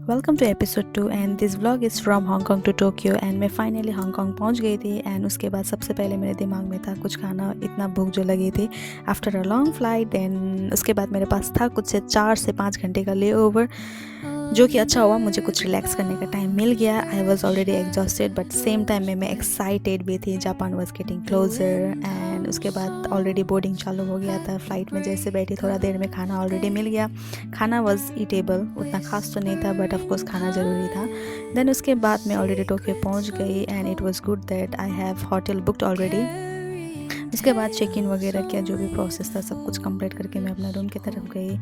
Welcome to episode 2 and this vlog is from Hong Kong to Tokyo and मैं finally Hong Kong पहुंच गई थी। And उसके बाद सबसे पहले मेरे दिमाग में था कुछ खाना, इतना भूख जो लगी थी after a long flight. And उसके बाद मेरे पास था कुछ से 4 से 5 घंटे का ले ओवर, जो कि अच्छा हुआ, मुझे कुछ रिलैक्स करने का टाइम मिल गया। I was already exhausted but same time में मैं एक्साइटेड भी थी। Japan was getting closer and उसके बाद ऑलरेडी बोर्डिंग चालू हो गया था। फ्लाइट में जैसे बैठी थोड़ा देर में खाना ऑलरेडी मिल गया। खाना वॉज ईटेबल, उतना खास तो नहीं था बट ऑफकोर्स खाना ज़रूरी था। देन उसके बाद मैं ऑलरेडी टोक्यो पहुंच गई and it was good that I have hotel booked already. उसके बाद चेक इन वगैरह किया, जो भी प्रोसेस था सब कुछ कंप्लीट करके मैं अपना रूम की तरफ गई।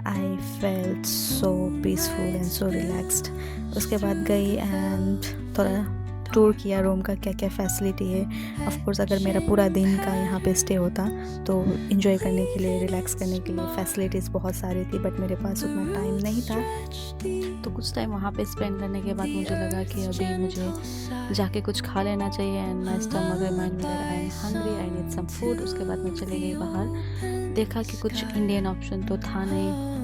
I felt so peaceful and so relaxed. उसके बाद गई एंड थोड़ा टूर किया रूम का, क्या क्या फैसिलिटी है। ऑफ कोर्स अगर मेरा पूरा दिन का यहाँ पे स्टे होता तो इन्जॉय करने के लिए, रिलैक्स करने के लिए फैसिलिटीज़ बहुत सारी थी बट मेरे पास उतना टाइम नहीं था। तो कुछ टाइम वहाँ पे स्पेंड करने के बाद मुझे लगा कि अभी मुझे जाके कुछ खा लेना चाहिए and my stomach remind me that I am hungry, I need some food. उसके बाद मैं चली गई बाहर, देखा कि कुछ इंडियन ऑप्शन तो था नहीं,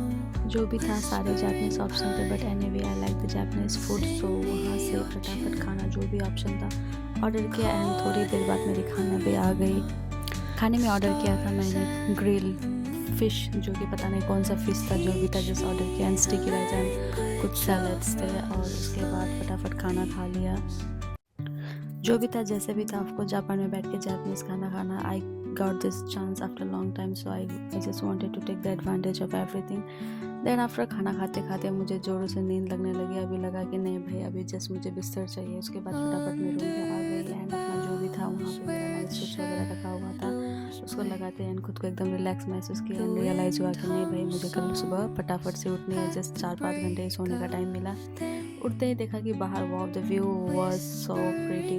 जो भी था सारे जापानीज ऑप्शन थे but anyway I like the Japanese food. So वहाँ से फटाफट खाना जो भी ऑप्शन था ऑर्डर किया एंड थोड़ी देर बाद मेरी खाना भी आ गई। खाने में ऑर्डर किया था मैंने ग्रिल फिश, जो कि पता नहीं कौन सा फिश था, जो भी था जस्ट ऑर्डर किया एंड स्टिकी राइस एंड कुछ सैलड्स थे। और उसके बाद फटाफट खाना खा लिया, जो भी था जैसे भी था। आपको जापान में बैठ के जापानीज खाना खाना, I got this chance after long time, so I just wanted to take the advantage of everything. Then after खाना खाते खाते मुझे ज़ोरों से नींद लगने लगी। अभी लगा कि नहीं भाई अभी जस्ट मुझे बिस्तर चाहिए। उसके बाद फटाफट मैं रूम पे आ गई एंड अपना जो भी था वहाँ पे मेरा नाइट स्विच वगैरह रखा हुआ था उसको लगाते एंड खुद को एकदम रिलैक्स महसूस किया एंड रियलाइज़ हुआ कि नहीं भाई मुझे कल सुबह फटाफट से उठनी है। जस्ट 4-5 घंटे सोने का टाइम मिला। उठते ही देखा कि बाहर wow the view was so pretty,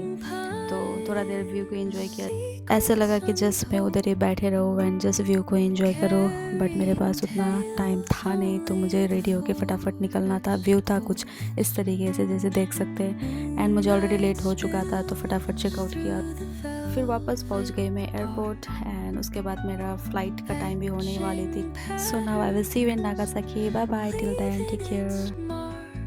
तो थोड़ा देर व्यू को एंजॉय किया। ऐसा लगा कि जस्ट मैं उधर ही बैठे रहूँ एंड जस्ट व्यू को एंजॉय करूँ बट मेरे पास उतना टाइम था नहीं, तो मुझे रेडी होके फटाफट निकलना था। व्यू था कुछ इस तरीके से जैसे देख सकते हैं एंड मुझे ऑलरेडी लेट हो चुका था तो फटाफट चेकआउट किया। फिर वापस पहुंच गई मैं एयरपोर्ट एंड उसके बाद मेरा फ्लाइट का टाइम भी होने वाली थी। So now I will see you in Nagasaki. Bye bye, till then take care.